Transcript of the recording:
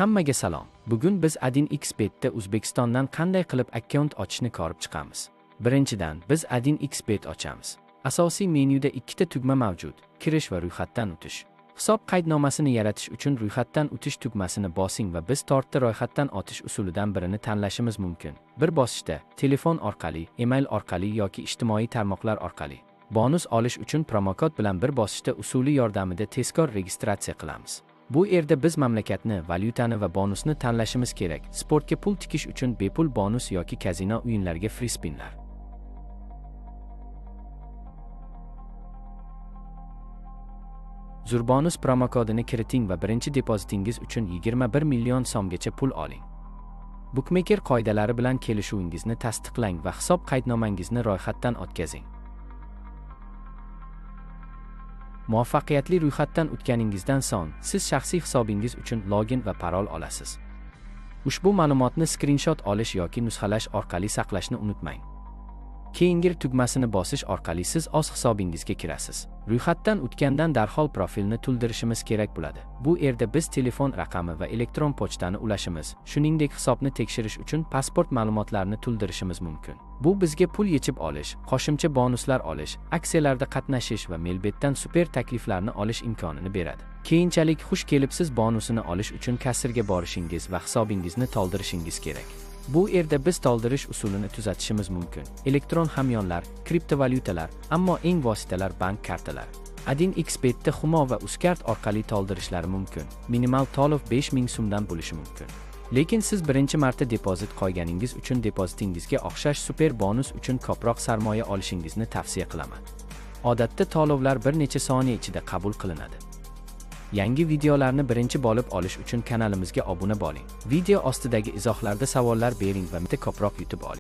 Hammaga salom. Bugun biz AdinXBet'da O'zbekistondan qanday qilib akkaunt ochishni ko'rib chiqamiz. Birinchidan, biz AdinXBet ochamiz. Asosiy menyuda ikkita tugma mavjud: kirish va ro'yxatdan o'tish. Hisob qaydnomasini yaratish uchun ro'yxatdan o'tish tugmasini bosing va biz tortda ro'yxatdan o'tish usulidan birini tanlashimiz mumkin. Bir bosishda telefon orqali, email orqali yoki ijtimoiy tarmoqlar orqali bonus olish uchun promokod bilan bir bosishda usuli yordamida tezkor registratsiya qilamiz. Bu yerda biz mamlakatni, valyutani va bonusni tanlashimiz kerak. Sportga pul tikish uchun bepul bonus yoki kazino o'yinlariga free spinlar. Zurbonus promokodini kiriting va birinchi depozitingiz uchun 21 million so'mgacha pul oling. Bookmaker qoidalari bilan kelishuvingizni tasdiqlang va hisob qaydnomangizni ro'yxatdan o'tkazing. Muvaffaqiyatli ro'yxatdan o'tganingizdan so'ng, siz shaxsiy hisobingiz uchun login va parol olasiz. Ushbu ma'lumotni skrinshot olish yoki nusxalash orqali saqlashni unutmang. Keyingi tugmasini bosish orqali siz o'z hisobingizga kirasiz. Ro'yxatdan o'tgandan darhol profilni to'ldirishimiz kerak bo'ladi. Bu yerda biz telefon raqami va elektron pochtani ulashimiz, shuningdek hisobni tekshirish uchun pasport ma'lumotlarini to'ldirishimiz mumkin. Bu bizga pul yechib olish, qo'shimcha bonuslar olish, aksiyalarda qatnashish va Melbetdan super takliflarni olish imkonini beradi. Keyinchalik xush kelibsiz bonusini olish uchun kassirga borishingiz va hisobingizni to'ldirishingiz kerak. Bu yerda biz to'ldirish usulini tuzatishimiz mumkin. Elektron hamyonlar, kriptovalyutalar, ammo eng vositalar bank kartalari. AdinXBet'da Humo va Uzcard orqali to'ldirishlari mumkin. Minimal to'lov 5000 so'mdan bo'lishi mumkin. Lekin siz birinchi marta depozit qo'yganingiz uchun depozitingizga o'xshash super bonus uchun ko'proq sarmoya olishingizni tavsiya qilaman. Odatda to'lovlar bir necha soniya ichida qabul qilinadi. Yangi videolarni birinchi bo'lib olish uchun kanalimizga obuna bo'ling. Video ostidagi izohlarda savollar bering va ko'proq yutib oling.